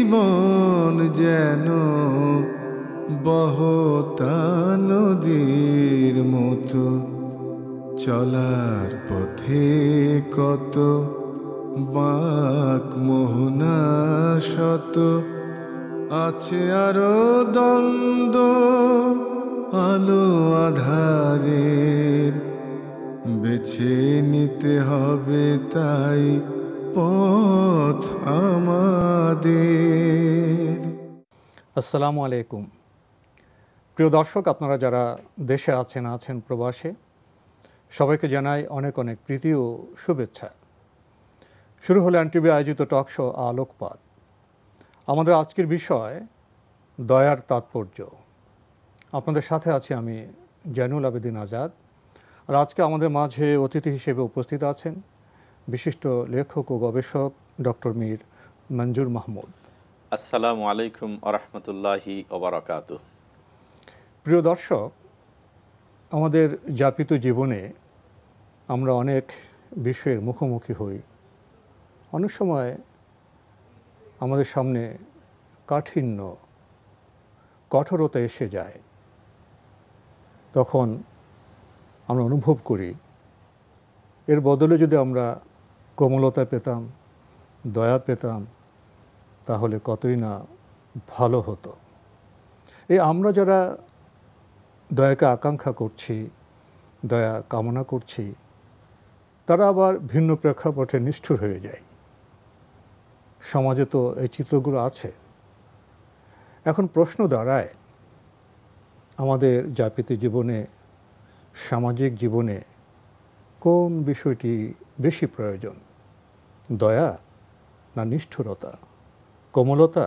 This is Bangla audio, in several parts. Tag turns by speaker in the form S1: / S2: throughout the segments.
S1: জীবন যেন বহতা নদীর মতো, চলার পথে কত বাঁক মোহনা শত, আছে আরো দ্বন্দ্ব আলো আধারের, বেছে নিতে হবে তাই পথ আমাদের।
S2: আসসালামু আলাইকুম। প্রিয় দর্শক, আপনারা যারা দেশে আছেন প্রবাসে, সবাইকে জানাই অনেক অনেক প্রীতি ও শুভেচ্ছা। শুরু হলো এনটিভি আয়োজিত টক শো আলোকপাত। আমাদের আজকের বিষয় দয়ার তাৎপর্য। আপনাদের সাথে আছি আমি জয়নুল আবেদিন আজাদ। আর আজকে আমাদের মাঝে অতিথি হিসেবে উপস্থিত আছেন বিশিষ্ট লেখক ও গবেষক ডক্টর মীর মঞ্জুর মাহমুদ।
S3: আসসালামু আলাইকুম ওয়া রাহমাতুল্লাহি ওয়া বারাকাতুহু।
S2: প্রিয় দর্শক, আমাদের যাপিত জীবনে আমরা অনেক বিষয়ের মুখোমুখি হই। অনেক সময় আমাদের সামনে কাঠিন্য, কঠোরতা এসে যায়। তখন আমরা অনুভব করি এর বদলে যদি আমরা কোমলতা পেতাম, দয়া পেতাম, তাহলে কতই না ভালো হতো। এই আমরা যারা দয়াকে আকাঙ্ক্ষা করছি, দয়া কামনা করছি, তারা আবার ভিন্ন প্রেক্ষাপটে নিষ্ঠুর হয়ে যায়। সমাজে তো এই চিত্রগুলো আছে। এখন প্রশ্ন দাঁড়ায়, আমাদের যাপিত জীবনে, সামাজিক জীবনে কোন বিষয়টি বেশি প্রয়োজন? দয়া না নিষ্ঠুরতা, কোমলতা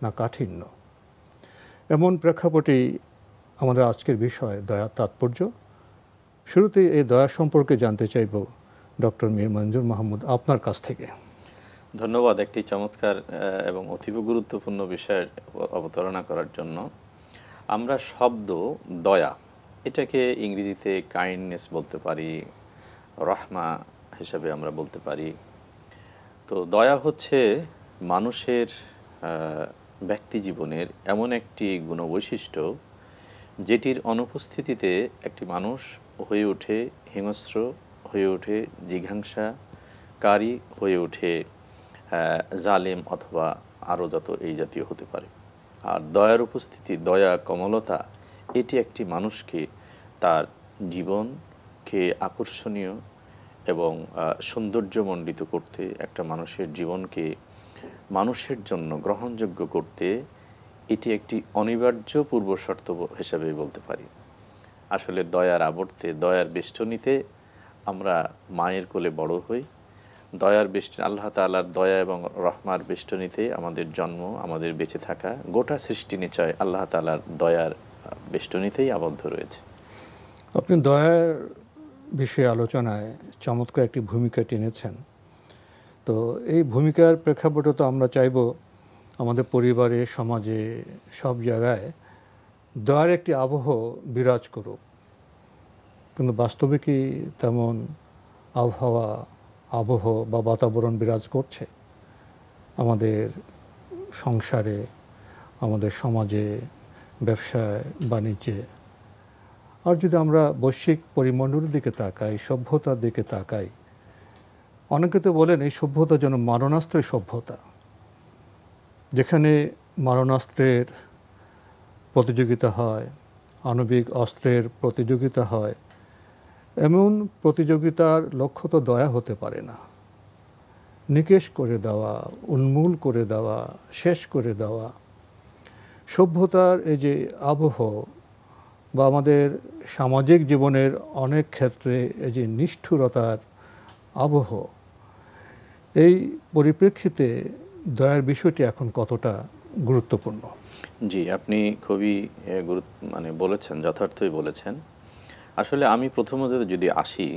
S2: না কাঠিন্য? এমন প্রেক্ষাপটেই আমাদের আজকের বিষয় দয়ার তাৎপর্য। শুরুতেই এই দয়া সম্পর্কে জানতে চাইব ডক্টর মীর মঞ্জুর মাহমুদ আপনার কাছ থেকে।
S3: ধন্যবাদ একটি চমৎকার এবং অতীব গুরুত্বপূর্ণ বিষয়ের অবতারণা করার জন্য। আমরা শব্দ দয়া, এটাকে ইংরেজিতে কাইন্ডনেস বলতে পারি, রহমা হিসাবে আমরা বলতে পারি। তো দয়া হচ্ছে মানুষের ব্যক্তি জীবনের এমন একটি গুণবৈশিষ্ট্য যেটির অনুপস্থিতিতে একটি মানুষ হয়ে ওঠে হিংস্র, হয়ে ওঠে জিঘাংসাকারী, হয়ে ওঠে জালেম অথবা আরও যত এই জাতীয় হতে পারে। আর দয়ার উপস্থিতি, দয়া, কমলতা, এটি একটি মানুষকে তার জীবনকে আকর্ষণীয় এবং সৌন্দর্যমণ্ডিত করতে, একটা মানুষের জীবনকে মানুষের জন্য গ্রহণযোগ্য করতে এটি একটি অনিবার্য পূর্বশর্ত হিসাবে বলতে পারি। আসলে দয়ার আবর্তে, দয়ার বেষ্টনীতে আমরা মায়ের কোলে বড় হই। দয়ার আল্লাহ তাআলার দয়া এবং রহমার বেষ্টনীতে আমাদের জন্ম, আমাদের বেঁচে থাকা, গোটা সৃষ্টি নিশ্চয় আল্লাহ তাআলার দয়ার বেষ্টনীতেই আবদ্ধ রয়েছে।
S2: আপনি দয়ার বিষয়ে আলোচনায় চমৎকার একটি ভূমিকা টেনেছেন। তো এই ভূমিকার প্রেক্ষাপটে তো আমরা চাইব আমাদের পরিবারে, সমাজে, সব জায়গায় দয়ার একটি আবহ বিরাজ করুক। কিন্তু বাস্তবে কি তেমন আবহাওয়া, আবহ বা বাতাবরণ বিরাজ করছে আমাদের সংসারে, আমাদের সমাজে, ব্যবসায়, বাণিজ্যে? আর যদি আমরা বৈশ্বিক পরিমণ্ডলের দিকে তাকাই, সভ্যতার দিকে তাকাই, অনেকে তো বলেন এই সভ্যতা যেন মারণাস্ত্রের সভ্যতা, যেখানে মারণাস্ত্রের প্রতিযোগিতা হয়, আণবিক অস্ত্রের প্রতিযোগিতা হয়। এমন প্রতিযোগিতার লক্ষ্য তো দয়া হতে পারে না। নিকেশ করে দেওয়া, উন্মূল করে দেওয়া, শেষ করে দেওয়া। সভ্যতার এই যে আবহ বা আমাদের সামাজিক জীবনের অনেক ক্ষেত্রে এই যে নিষ্ঠুরতার আবহ, এই পরিপ্রেক্ষিতে দয়ার বিষয়টি এখন কতটা গুরুত্বপূর্ণ?
S3: জি, আপনি খুবই বলেছেন, যথার্থই বলেছেন। আসলে আমি প্রথমত যদি আসি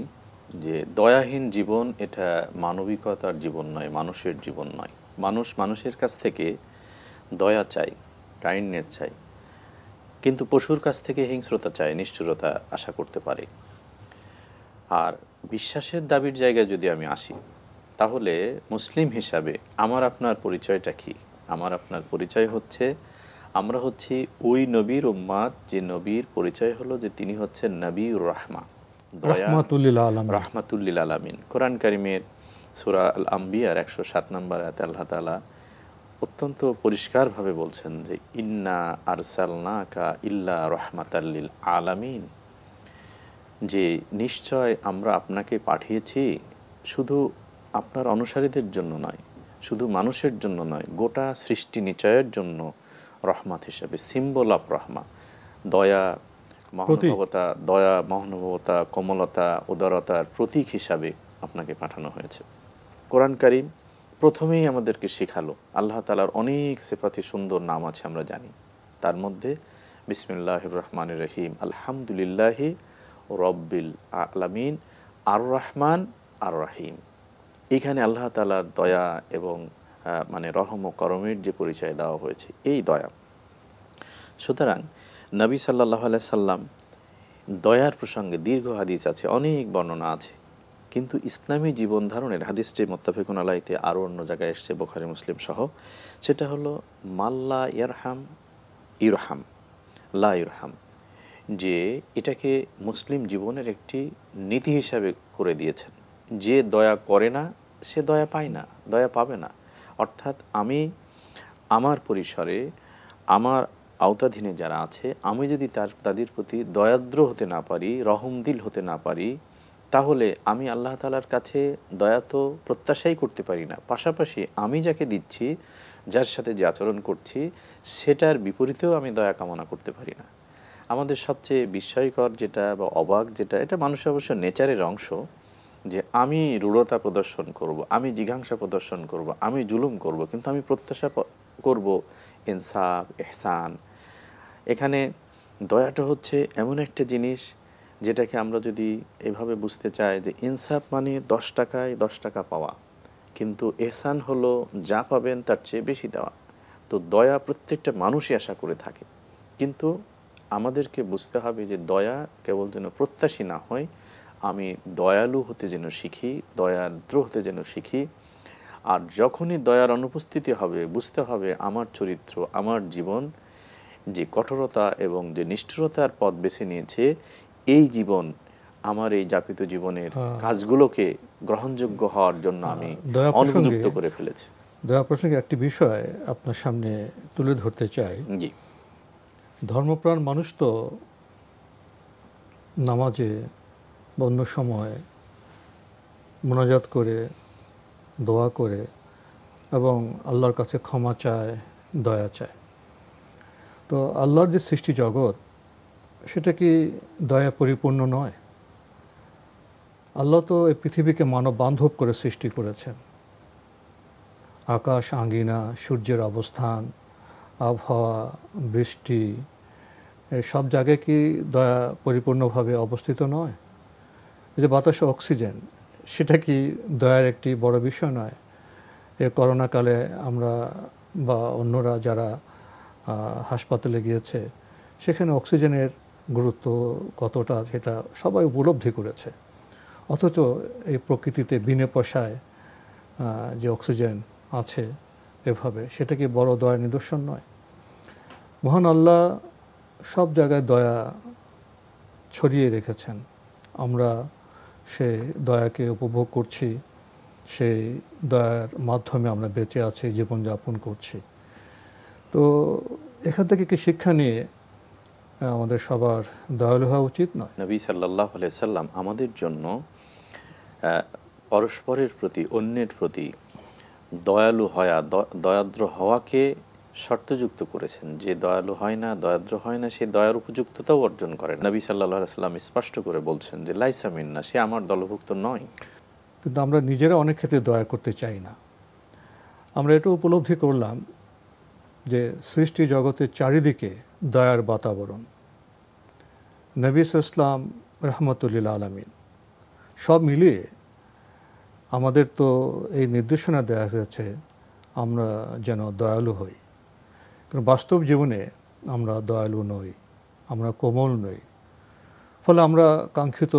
S3: যে দয়াহীন জীবন এটা মানবিকতার জীবন নয়, মানুষের জীবন নয়। মানুষ মানুষের কাছ থেকে দয়া চাই, কাইন্ডনেস চাই, কিন্তু পশুর কাছ থেকে হিংস্রতা চায়, নিষ্ঠুরতা আশা করতে পারে। আর বিশ্বাসের দাবির জায়গায় যদি আমি আসি, তাহলে মুসলিম হিসাবে আমার আপনার পরিচয়টা কি? আমার আপনার পরিচয় হচ্ছে আমরা হচ্ছি ওই নবীর উম্মাত যে নবীর পরিচয় হলো যে তিনি হচ্ছেন নবীউর রাহমা,
S2: রাহমাতুল্লিল আলামিন।
S3: রাহমাতুল্লিল আলামিন। কোরআন কারিমের সূরা আল আম্বিয়ার 107 নম্বর আয়াতে আল্লাহ তাআলা অত্যন্ত পরিষ্কারভাবে বলছেন যে ইন্না আরসালনাকা ইল্লা রাহমাতাল লিল আলামিন, যে নিশ্চয় আমরা আপনাকে পাঠিয়েছি শুধু আপনার অনুসারীদের জন্য নয়, শুধু মানুষের জন্য নয়, গোটা সৃষ্টি নিচয়ের জন্য রহমত হিসাবে, সিম্বল অফ রহমা, দয়া মহানুভবতা, কোমলতা, উদারতার প্রতীক হিসাবে আপনাকে পাঠানো হয়েছে। কোরআন কারীম প্রথমেই আমাদেরকে শেখালো, আল্লাহ তাআলার অনেক সিফাতি সুন্দর নাম আছে আমরা জানি, তার মধ্যে বিসমিল্লাহির রহমানির রহিম, আলহামদুলিল্লাহি রব্বিল আলামিন, আর রহমান আর রহিম। এখানে আল্লাহ তাআলার দয়া এবং মানে রহম ও করমের যে পরিচয় দেওয়া হয়েছে, এই দয়া। সুতরাং নবী সাল্লাল্লাহু আলাইহি সাল্লাম দয়ার প্রসঙ্গে দীর্ঘ হাদিস আছে, অনেক বর্ণনা আছে, কিন্তু ইসলামী জীবন ধারণের হাদিসটি মুত্তাফিকুন আলাইহিতে আরও অন্য জায়গায় এসেছে, বুখারী মুসলিম সহ, সেটা হলো মাল্লা ইয়ারহাম ইরহাম লা ইরহাম, যে এটাকে মুসলিম জীবনের একটি নীতি হিসাবে করে দিয়েছেন। যে দয়া করে না সে দয়া পায় না, দয়া পাবে না। অর্থাৎ আমি আমার পরিসরে, আমার আওতাধীনে যারা আছে, আমি যদি তাদের প্রতি দয়াদ্র হতে না পারি, রহমদিল হতে না পারি, তাহলে আমি আল্লাহ তাআলার কাছে দয়া তো প্রত্যাশাই করতে পারি না। পাশাপাশি আমি যাকে দিচ্ছি, যার সাথে যে আচরণ করছি, সেটার বিপরীতেও আমি দয়া কামনা করতে পারি না। আমাদের সবচেয়ে বিস্ময়কর যেটা বা অবাক যেটা, এটা মানুষের অবশ্য নেচারের অংশ, যে আমি রূঢ়তা প্রদর্শন করব, আমি জিঘাংসা প্রদর্শন করব, আমি জুলুম করব, কিন্তু আমি প্রত্যাশা করব ইনসাফ, ইহসান। এখানে দয়াটা হচ্ছে এমন একটা জিনিস যেটাকে আমরা যদি এভাবে বুঝতে চাই যে ইনসাফ মানে 10 টাকায় 10 টাকা পাওয়া, কিন্তু ইহসান হলো যা পাবেন তার চেয়ে বেশি দেওয়া। তো দয়া প্রত্যেকটা মানুষই আশা করে থাকে, কিন্তু আমাদেরকে বুঝতে হবে যে দয়া কেবল যেন প্রত্যাশী না হয়, আমি দয়ালু হতে যেন শিখি, দয়াদ্র হতে যেন শিখি। আর যখনই দয়ার অনুপস্থিতি হবে, বুঝতে হবে আমার চরিত্র, আমার জীবন যে কঠোরতা এবং যে নিষ্ঠুরতার পথ বেছে নিয়েছে, এই জীবন আমার এই যাপিত জীবনের কাজগুলোকে গ্রহণযোগ্য হওয়ার জন্য আমি অনুপযুক্ত করে ফেলেছি।
S2: দয়া প্রসঙ্গে একটি বিষয় আপনার সামনে তুলে ধরতে চাই।
S3: জি।
S2: ধর্মপ্রাণ মানুষ তো নামাজে বা অন্য সময় মোনাজাত করে, দোয়া করে এবং আল্লাহর কাছে ক্ষমা চায়, দয়া চায়। তো আল্লাহর যে সৃষ্টি জগৎ, সেটা কি দয়া পরিপূর্ণ নয়? আল্লাহ তো এই পৃথিবীকে মানব বান্ধব করে সৃষ্টি করেছেন। আকাশ, আঙ্গিনা, সূর্যের অবস্থান, আবহাওয়া, বৃষ্টি, সব জায়গায় কি দয়া পরিপূর্ণভাবে অবস্থিত নয়? এই যে বাতাসে অক্সিজেন, সেটা কি দয়ার একটি বড় বিষয় নয়? এই করোনাকালে আমরা বা অন্যরা যারা হাসপাতালে গিয়েছে, সেখানে অক্সিজেনের গুরুত্ব কতটা সেটা সবাই উপলব্ধি করেছে। অথচ এই প্রকৃতিতে বিনে পয়সায় যে অক্সিজেন আছে এভাবে, সেটা কি বড় দয়ার নিদর্শন নয়? মহান আল্লাহ সব জায়গায় দয়া ছড়িয়ে রেখেছেন, আমরা সেই দয়াকে উপভোগ করছি, সেই দয়ার মাধ্যমে আমরা বেঁচে আছি, জীবনযাপন করছি। তো এখান থেকে কি শিক্ষা নিয়ে আমাদের সবার দয়ালু হওয়া উচিত নয়?
S3: নবী সাল্লাল্লাহু আলাইহি সাল্লাম আমাদের জন্য পরস্পরের প্রতি, অন্যের প্রতি দয়ালু হওয়া, দয়াদ্র হওয়াকে শর্তযুক্ত করেছেন। যে দয়ালু হয় না, দয়াদ্র হয় না, সে দয়ার উপযুক্ততাও অর্জন করে। নবী সাল্লাল্লাহু আলাইহি সাল্লাম স্পষ্ট করে বলছেন যে লাইসা মিন্না, সে আমার দলভুক্ত নয়।
S2: কিন্তু আমরা নিজেরা অনেক ক্ষেত্রে দয়া করতে চাই না। আমরা এটা উপলব্ধি করলাম যে সৃষ্টি জগতের চারিদিকে দয়ার বাতাবরণ। নবী ইসলাম রহমতুল্লিল আলামিন, সব মিলিয়ে আমাদের তো এই নির্দেশনা দেওয়া হয়েছে আমরা যেন দয়ালু হই। কারণ বাস্তব জীবনে আমরা দয়ালু নই, আমরা কোমল নই। ফলে আমরা কাঙ্ক্ষিত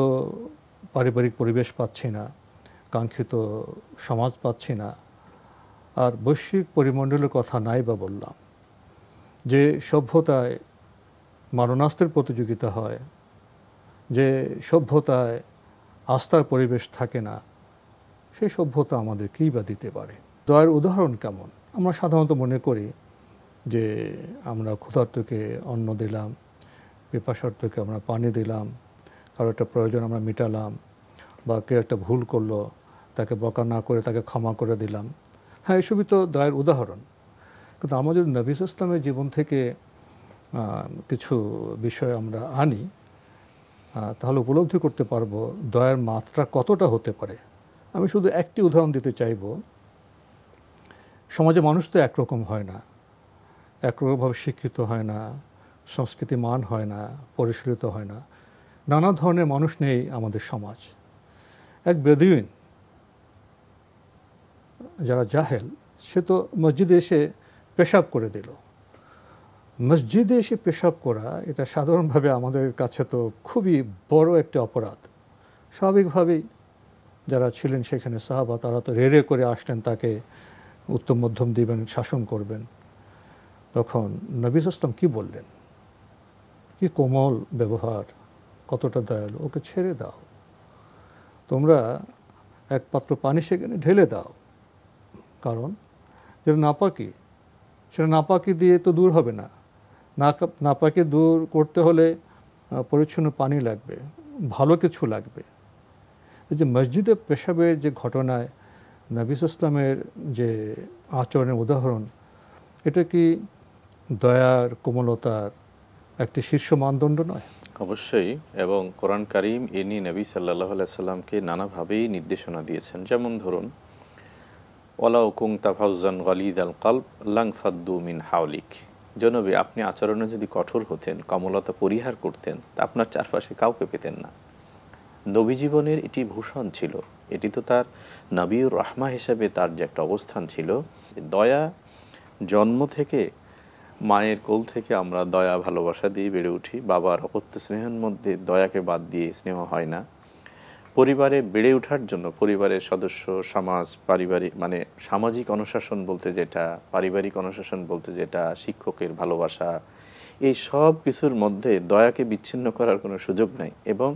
S2: পারিবারিক পরিবেশ পাচ্ছি না, কাঙ্ক্ষিত সমাজ পাচ্ছি না, আর বৈশ্বিক পরিমণ্ডলের কথা নাই বা বললাম, যে সভ্যতায় মারণাস্ত্রের প্রতিযোগিতা হয়, যে সভ্যতায় আস্থার পরিবেশ থাকে না, সেই সভ্যতা আমাদের কী বা দিতে পারে? দয়ার উদাহরণ কেমন? আমরা সাধারণত মনে করি যে আমরা ক্ষুধার্তকে অন্ন দিলাম, পিপাসার্তকে আমরা পানি দিলাম, কারো একটা প্রয়োজন আমরা মিটালাম, বা কেউ একটা ভুল করলো তাকে বকা না করে তাকে ক্ষমা করে দিলাম। হ্যাঁ, এসবই তো দয়ার উদাহরণ। কিন্তু আমরা যদি নবী ইসলামের জীবন থেকে কিছু বিষয় আমরা আনি, তাহলে উপলব্ধি করতে পারবো দয়ার মাত্রা কতটা হতে পারে। আমি শুধু একটি উদাহরণ দিতে চাইব। সমাজে মানুষ তো একরকম হয় না, একরকমভাবে শিক্ষিত হয় না, সংস্কৃতিমান হয় না, পরিশীলিত হয় না, নানা ধরনের মানুষ নেই আমাদের সমাজ। এক বেদুইন যারা জাহেল, সে তো মসজিদে এসে পেশাব করে দিল। মসজিদে এসে পেশাব করা এটা সাধারণভাবে আমাদের কাছে তো খুবই বড় একটি অপরাধ। স্বাভাবিকভাবেই যারা ছিলেন সেখানে সাহাবা, তারা তো রেড়ে করে আসলেন, তাকে উত্তম মধ্যম দিবেন, শাসন করবেন। তখন নবী ইসলাম কি বললেন? কি কোমল ব্যবহার, কতটা দয়ালু! ওকে ছেড়ে দাও, তোমরা এক পাত্র পানি সেখানে ঢেলে দাও, কারণ যেটা নাপাকি, সেটা নাপাকি দিয়ে তো দূর হবে না। নাপাকি দূর করতে হলে পরিচ্ছন্ন পানি লাগবে, ভালো কিছু লাগবে। এই যে মসজিদে পেশাবের যে ঘটনায় নবী ইসলামের যে আচরণের উদাহরণ, এটা কি দয়ার, কোমলতার একটি শীর্ষ মানদণ্ড নয়?
S3: অবশ্যই। এবং কোরআন কারীম এ নিয়ে নবী সাল্লাল্লাহু আলাইহি সাল্লামকে নানাভাবেই নির্দেশনা দিয়েছেন। যেমন ধরুন, ওয়ালাউ কুনতা ফাওজান গালিদাল কলব লানফাদ্দু মিন হাওলিক। জনবী, আপনি আচরণে যদি কঠোর হতেন, কমলতা পরিহার করতেন, তা আপনার চারপাশে কাউকে পেতেন না। নবী জীবনের এটি ভূষণ ছিল, এটি তো তার নবীউর রাহমা হিসেবে তার যে একটা অবস্থান ছিল। দয়া জন্ম থেকে, মায়ের কোল থেকে আমরা দয়া ভালোবাসা দিয়ে বেড়ে উঠি। বাবার অপত্য স্নেহের মধ্যে দয়াকে বাদ দিয়ে স্নেহ হয় না। পরিবারে বেড়ে ওঠার জন্য পরিবারের সদস্য, সমাজ, পারিবারিক মানে সামাজিক অনুশাসন বলতে যেটা, পারিবারিক অনুশাসন বলতে যেটা, শিক্ষকের ভালোবাসা, এই সব কিছুর মধ্যে দয়াকে বিচ্ছিন্ন করার কোনো সুযোগ নাই। এবং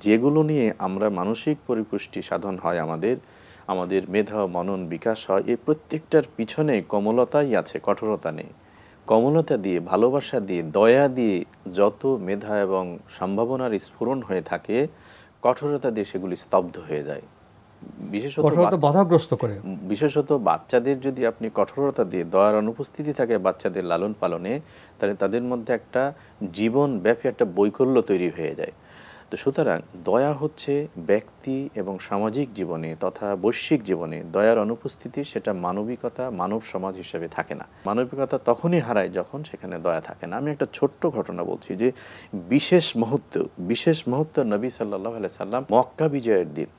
S3: যেগুলো নিয়ে আমরা মানসিক পরিপুষ্টি সাধন হয়, আমাদের মেধা মনন বিকাশ হয়, এই প্রত্যেকটার পিছনে কমলতাই আছে, কঠোরতা নেই। কমলতা দিয়ে, ভালোবাসা দিয়ে, দয়া দিয়ে যত মেধা এবং সম্ভাবনার স্ফুরণ হয়ে থাকে, কঠোরতা দিয়ে সেগুলি স্তব্ধ হয়ে যায়। বিশেষত বাচ্চাদের যদি আপনি কঠোরতা দিয়ে, দয়ার অনুপস্থিতি থাকে বাচ্চাদের লালন পালনে, তাহলে তাদের মধ্যে একটা জীবনব্যাপী একটা বৈকল্য তৈরি হয়ে যায়। তো সুতরাং দয়া হচ্ছে ব্যক্তি এবং সামাজিক জীবনে তথা বৈশ্বিক জীবনে দয়ার অনুপস্থিতি, সেটা মানবিকতা, মানব সমাজ হিসেবে থাকে না। মানবিকতা তখনই হারায় যখন সেখানে দয়া থাকে না। আমি একটা ছোট্ট ঘটনা বলছি, যে বিশেষ মুহূর্ত নবী সাল্লাল্লাহু আলাইহি সাল্লাম মক্কা বিজয়ের দিন,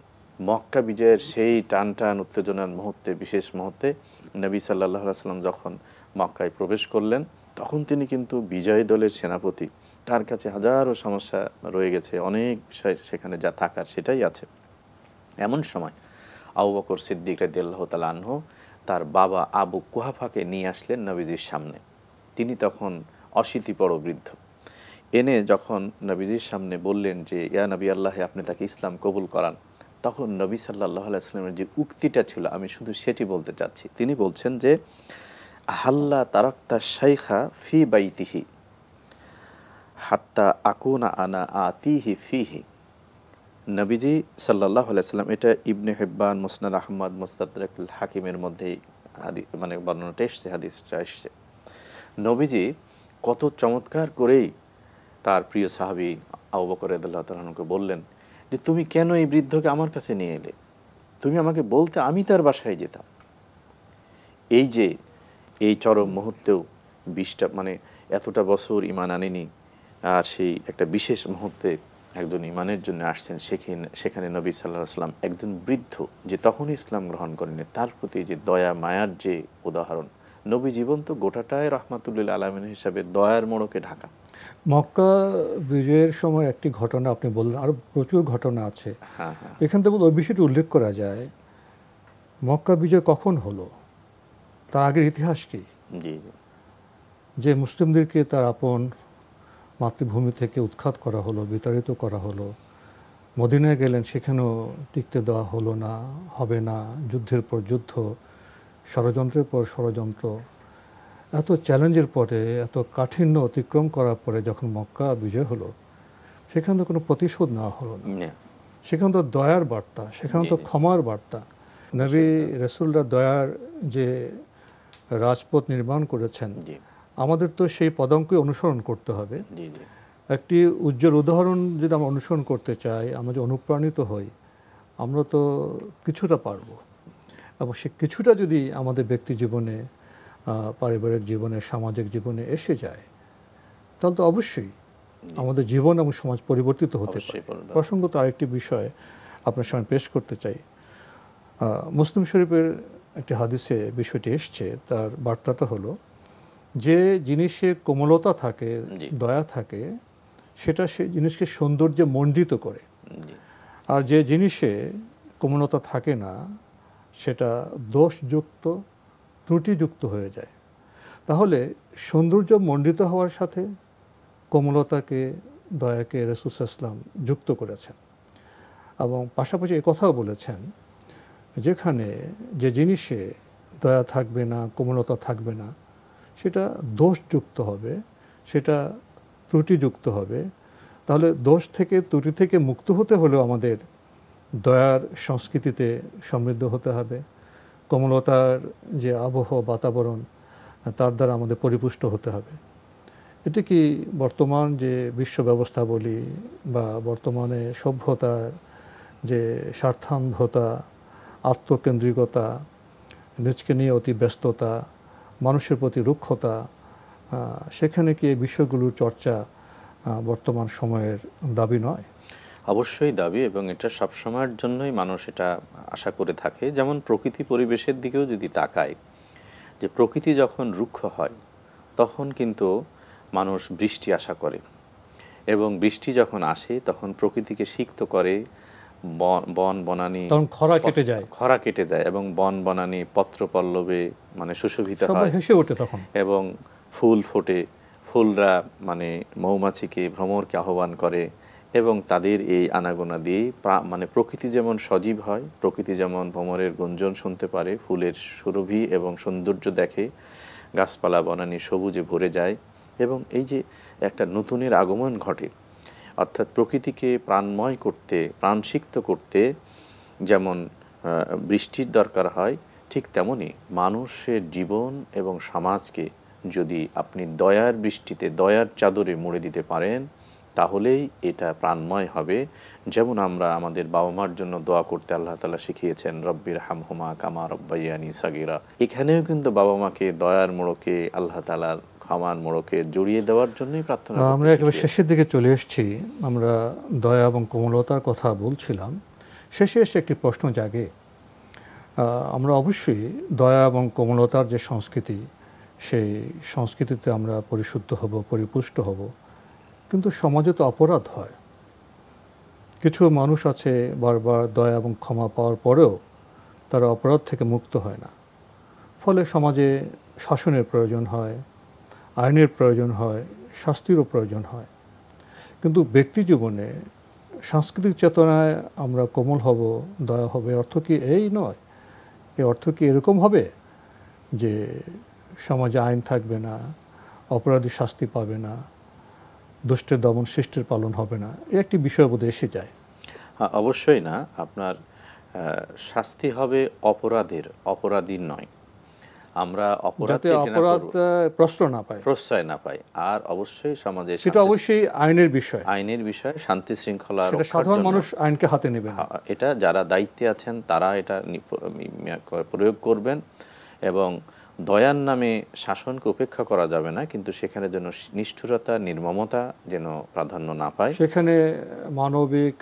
S3: মক্কা বিজয়ের সেই টান উত্তেজনার মুহূর্তে, বিশেষ মুহূর্তে নবী সাল্লাল্লাহু আলাইহি সাল্লাম যখন মক্কায় প্রবেশ করলেন, তখন তিনি কিন্তু বিজয় দলের সেনাপতি। তার কাছে হাজারো সমস্যা রয়ে গেছে, অনেক বিষয় সেখানে যা থাকার সেটাই আছে। এমন সময় আবু বকর সিদ্দিক রাদিয়াল্লাহু তাআলা আনহু তার বাবা আবু কুহাফাকে নিয়ে আসলেন নবীজির সামনে। তিনি তখন অশীতিপর বৃদ্ধ। এনে যখন নবীজির সামনে বললেন যে ইয়া নবী আল্লাহ, আপনি তাকে ইসলাম কবুল করান, তখন নবী সাল্লাল্লাহু আলাইহি ওয়াসাল্লামের যে উক্তিটা ছিল, আমি শুধু সেটি বলতে চাচ্ছি। তিনি বলছেন যে হাল্লা তারাক্তা শাইখা ফি বাইতিহি হাত্তা আকুনা আনা আতিহি ফিহি। নবীজি সাল্লাল্লাহু আলাইহি ওয়াসাল্লাম, এটা ইবনে হিব্বান, মুসনাদ আহমদ, মুস্তাদরাকুল হাকিমের মধ্যে মানে বর্ণনাটা এসছে, হাদিসটা এসছে। নবীজি কত চমৎকার করেই তার প্রিয় সাহাবী আবু বকর রাদিয়াল্লাহু তাআলা আনহুকে বললেন যে তুমি কেন এই বৃদ্ধকে আমার কাছে নিয়ে এলে? তুমি আমাকে বলতে, আমি তার বাসায় যেতাম। এই যে এই চরম মুহূর্তেও 20টা মানে এতটা বছর ঈমান আনেনি, আর সেই একটা বিশেষ মুহূর্তে একজন ঈমানের জন্য আসছেন, সেখানে নবী সাল্লাল্লাহু আলাইহি ওয়াসাল্লাম একজন বৃদ্ধ যে তখনই ইসলাম গ্রহণ করেনি, তার প্রতি যে দয়া মায়ার যে উদাহরণ, নবী জীবন তো গোটাটাই রাহমাতুল লিল আলামিন হিসাবে দয়ার মোড়কে ঢাকা।
S2: মক্কা বিজয়ের সময় একটি ঘটনা আপনি বললেন, আরো প্রচুর ঘটনা আছে। এখান থেকে ওই বিষয়টি উল্লেখ করা যায়, মক্কা বিজয় কখন হলো? তার আগের ইতিহাস কি?
S3: জি জি
S2: যে মুসলিমদেরকে তার আপন মাতৃভূমি থেকে উৎখাত করা হলো, বিতাড়িত করা হলো, মদিনায় গেলেন, সেখানেও টিকতে দেওয়া হলো না, হবে না, যুদ্ধের পর যুদ্ধ, ষড়যন্ত্রের পর ষড়যন্ত্র, এত চ্যালেঞ্জের পরে, এত কাঠিন্য অতিক্রম করার পরে যখন মক্কা বিজয় হলো, সেখানে তো কোনো প্রতিশোধ নেওয়া হলো না,
S3: না,
S2: সেখানে তো দয়ার বার্তা, সেখানে তো
S3: জি, জি।
S2: ক্ষমার বার্তা। নবী রসুলরা দয়ার যে রাজপথ নির্মাণ করেছেন,
S3: জি
S2: আমাদের তো সেই পদাঙ্কই অনুসরণ করতে হবে।
S3: জি জি
S2: একটি উজ্জ্বল উদাহরণ যদি আমরা অনুসরণ করতে চাই, আমরা যে অনুপ্রাণিত হই, আমরা তো কিছুটা পারবো, এবং সে কিছুটা যদি আমাদের ব্যক্তি জীবনে, পারিবারিক জীবনে, সামাজিক জীবনে এসে যায়, তাহলে তো অবশ্যই আমাদের জীবন এবং সমাজ পরিবর্তিত হতে পারে।
S3: অবশ্যই বলবেন।
S2: প্রসঙ্গত আরেকটি বিষয় আপনার সামনে পেশ করতে চাই। মুসলিম শরীফের একটি হাদিসে বিষয়টি এসছে, তার বার্তাটা হলো যে জিনিসে কোমলতা থাকে,
S3: জি।
S2: দয়া থাকে, সেটা সেই জিনিসকে সৌন্দর্যে মণ্ডিত করে।
S3: জি
S2: আর যে জিনিসে কোমলতা থাকে না, সেটা দোষযুক্ত, ত্রুটিযুক্ত হয়ে যায়। তাহলে সৌন্দর্য মণ্ডিত হওয়ার সাথে কোমলতাকে, দয়াকে রাসূল সাল্লাল্লাহু আলাইহি ওয়াসাল্লাম যুক্ত করেছেন, এবং পাশাপাশি কথাও বলেছেন, যেখানে যে জিনিসে দয়া থাকবে না, কোমলতা থাকবে না, সেটা দোষযুক্ত হবে, সেটা ত্রুটিযুক্ত হবে। তাহলে দোষ থেকে, ত্রুটি থেকে মুক্ত হতে হলেও আমাদের দয়ার সংস্কৃতিতে সমৃদ্ধ হতে হবে, কোমলতার যে আবহ বাতাবরণ, তার দ্বারা আমাদের পরিপুষ্ট হতে হবে। এটি কি বর্তমান যে বিশ্ব ব্যবস্থা বলি, বা বর্তমানে সভ্যতার যে স্বার্থান্ধতা, আত্মকেন্দ্রিকতা, নিজকে নিয়ে অতি ব্যস্ততা, মানুষের প্রতি রুক্ষতা, সেখানে কি এই বিষয়গুলোর চর্চা বর্তমান সময়ের দাবি নয়?
S3: অবশ্যই দাবি, এবং এটা সবসময়ের জন্যই মানুষ এটা আশা করে থাকে। যেমন প্রকৃতি পরিবেশের দিকেও যদি তাকায়, যে প্রকৃতি যখন রুক্ষ হয় তখন কিন্তু মানুষ বৃষ্টি আশা করে, এবং বৃষ্টি যখন আসে তখন প্রকৃতিকে সিক্ত করে, বন বনানী
S2: তখন খরা কেটে যায়,
S3: খরা কেটে যায়, এবং বন বনানী পত্র পল্লবে মানে সুশোভিত
S2: সবাই
S3: হয়,
S2: হেসে ওঠে তখন,
S3: এবং ফুল ফোটে, ফুলরা মানে মৌমাছিকে, ভ্রমরকে আহ্বান করে, এবং তাদের এই আনাগোনা দিয়ে মানে প্রকৃতি যেমন সজীব হয়, প্রকৃতি যেমন ভ্রমরের গুঞ্জন শুনতে পারে, ফুলের সুরভি এবং সৌন্দর্য দেখে, গাছপালা বনানী সবুজে ভরে যায়, এবং এই যে একটা নতুনের আগমন ঘটে, অর্থাৎ প্রকৃতিকে প্রাণময় করতে, প্রাণসিক্ত করতে যেমন বৃষ্টির দরকার হয়, ঠিক তেমনি মানুষের জীবন এবং সমাজকে যদি আপনি দয়ার বৃষ্টিতে, দয়ার চাদরে মুড়ে দিতে পারেন, তাহলেই এটা প্রাণময় হবে। যেমন আমরা আমাদের বাবা মার জন্য দোয়া করতে আল্লাহ তাআলা শিখিয়েছেন, রব্বির হামহুমা কামা রব্বায়ানি সাগীরা। এখানেও কিন্তু বাবা মাকে দয়ার মোড়কে, আল্লাহ তাআলার ক্ষমার মোড়কে জড়িয়ে দেওয়ার জন্যই প্রার্থনা করতে
S2: আমরা একেবারে
S3: শিখিয়েছেন।
S2: শেষের দিকে চলে এসেছি। আমরা দয়া এবং কোমলতার কথা বলছিলাম, শেষে এসে একটি প্রশ্ন জাগে। আমরা অবশ্যই দয়া এবং কোমলতার যে সংস্কৃতি, সেই সংস্কৃতিতে আমরা পরিশুদ্ধ হব, পরিপুষ্ট হব, কিন্তু সমাজে তো অপরাধ হয়। কিছু মানুষ আছে বারবার দয়া এবং ক্ষমা পাওয়ার পরেও তারা অপরাধ থেকে মুক্ত হয় না। ফলে সমাজে শাসনের প্রয়োজন হয়, আইনের প্রয়োজন হয়, শাস্তিরও প্রয়োজন হয়। কিন্তু ব্যক্তি জীবনে সাংস্কৃতিক চেতনায় আমরা কোমল হব, দয়া হবে, অর্থ কি এই নয়? এর অর্থ কি এরকম হবে যে সমাজে আইন থাকবে না, অপরাধী শাস্তি পাবে না, দুষ্টের দমন শিষ্টের পালন হবে না? এই একটি বিষয় বোধহয় এসে যায়।
S3: অবশ্যই না। আপনার শাস্তি হবে অপরাধের, অপরাধীর নয়। আমরা
S2: যাতে
S3: অপরাধকে ঘৃণা
S2: অপরাধ
S3: করব,
S2: প্রশ্রয় না পায়,
S3: প্রশ্রয় না পাই। আর অবশ্যই সমাজে
S2: সেটা অবশ্যই আইনের বিষয়,
S3: আইনের বিষয়, শান্তি শৃঙ্খলা
S2: সেটা
S3: রক্ষার
S2: সাধারণ
S3: জন্য
S2: মানুষ আইনকে হাতে নেবে না।
S3: এটা যারা দায়িত্বে আছেন তারা এটা প্রয়োগ করবেন, এবং দয়ার নামে শাসনকে উপেক্ষা করা যাবে না, কিন্তু সেখানে যেন নিষ্ঠুরতা, নির্মমতা যেন প্রাধান্য না পায়।
S2: সেখানে মানবিক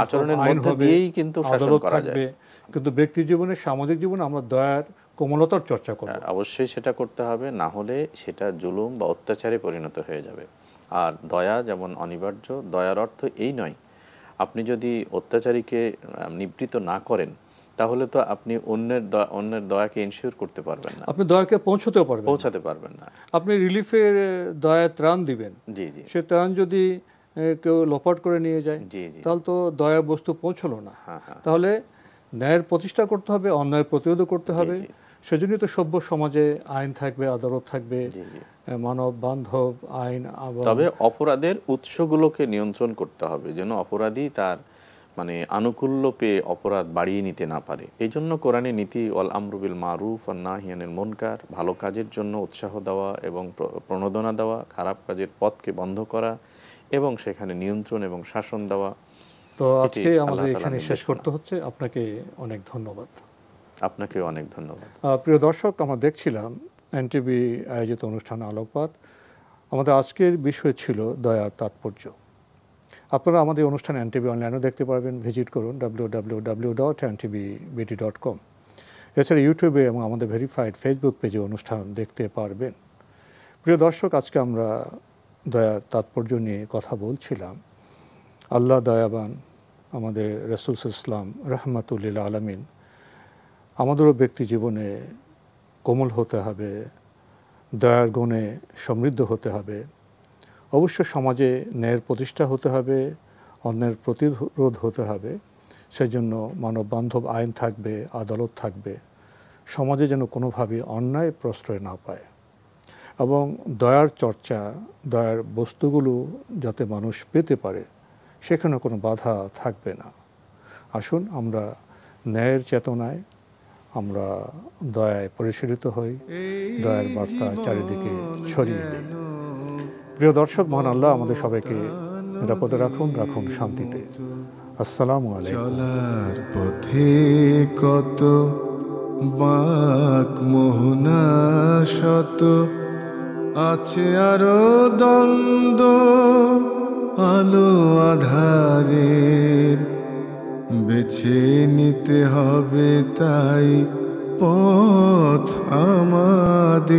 S3: আচরণের
S2: আইন
S3: মধ্যে
S2: হবে,
S3: দিয়েই কিন্তু শাসন
S2: আদালত
S3: করা যায়।
S2: থাকবে, কিন্তু ব্যক্তি জীবনে, সামাজিক জীবনে আমরা দয়ার, কোমলতার চর্চা করব।
S3: অবশ্যই সেটা করতে হবে, না হলে সেটা জুলুম বা অত্যাচারে পরিণত হয়ে যাবে। আর দয়া যেমন অনিবার্য, দয়ার অর্থ এই নয় আপনি যদি অত্যাচারীকে নিবৃত্ত না করেন, তাহলে তো আপনি অন্যের দয়াকে ইনশিওর করতে পারবেন না,
S2: আপনি দয়াকে পৌঁছাতে পারবেন না। আপনি রিলিফের দয়া ত্রাণ দিবেন,
S3: জি জি,
S2: সে ত্রাণ যদি কেউ লোপাট করে নিয়ে যায়
S3: জি জি,
S2: তাহলে তো দয়ার বস্তু পৌঁছলো না।
S3: হ্যাঁ হ্যাঁ,
S2: তাহলে ন্যায়ের প্রতিষ্ঠা করতে হবে, অন্যায়ের প্রতিরোধ করতে হবে।
S3: জি,
S2: সেজন্যই তো সভ্য সমাজে আইন থাকবে, আদালত থাকবে,
S3: জি জি।
S2: মানব বান্ধব আইন।
S3: তবে অপরাধের উৎসগুলোকে নিয়ন্ত্রণ করতে হবে, যেন অপরাধী তার মানে আনুকূল্য পেয়ে অপরাধ বাড়িয়ে নিতে না পারে। এই জন্য কোরআনে নীতি ওয়াল আমরু বিল মারুফ ওয়ান নাহি আনিল মুনকার, ভালো কাজের জন্য উৎসাহ দেওয়া এবং প্রণোদনা দেওয়া, খারাপ কাজের পথকে বন্ধ করা এবং সেখানে নিয়ন্ত্রণ এবং শাসন দেওয়া।
S2: তো আজকে আমাদের এখানে শেষ করতে হচ্ছে। আপনাকে অনেক ধন্যবাদ।
S3: আপনাকেও অনেক ধন্যবাদ।
S2: প্রিয় দর্শক, আমরা দেখছিলাম এনটিভি আয়োজিত অনুষ্ঠান আলোকপাত। আমাদের আজকের বিষয় ছিল দয়ার তাৎপর্য। আপনারা আমাদের অনুষ্ঠান এনটিভি অনলাইনেও দেখতে পারবেন, ভিজিট করুন www.ntvbt.com। এছাড়া ইউটিউবে এবং আমাদের ভেরিফাইড ফেসবুক পেজে অনুষ্ঠান দেখতে পারবেন। প্রিয় দর্শক, আজকে আমরা দয়ার তাৎপর্য নিয়ে কথা বলছিলাম। আল্লাহ দয়াবান, আমাদের রাসূল সাল্লাল্লাহু আলাইহি ওয়াসাল্লাম রাহমাতুল লিল আলামিন। আমাদেরও ব্যক্তি জীবনে কোমল হতে হবে, দয়ার গুণে সমৃদ্ধ হতে হবে। অবশ্য সমাজে ন্যায়ের প্রতিষ্ঠা হতে হবে, অন্যের প্রতিরোধ হতে হবে। সেজন্য মানববান্ধব আইন থাকবে, আদালত থাকবে। সমাজে যেন কোনোভাবে অন্যায় প্রশ্রয় না পায় এবং দয়ার চর্চা, দয়ার বস্তুগুলো যাতে মানুষ পেতে পারে সেখানে কোনো বাধা থাকবে না। আসুন আমরা ন্যায়ের চেতনায় আমরা দয়ায় পরিচালিত হই, দয়ার বার্তা চারিদিকে ছড়িয়ে দিই। প্রিয় দর্শক, মহান আল্লাহ আমাদের সবাইকে নিরাপদে রাখুন শান্তিতে। আসসালামু আলাইকুম।
S1: চলার পথে কত বাঁক মোহনা শত, আছে আরো দ্বন্দ্ব আলো আধারের, বেছে নিতে হবে তাই পথ আমাদের।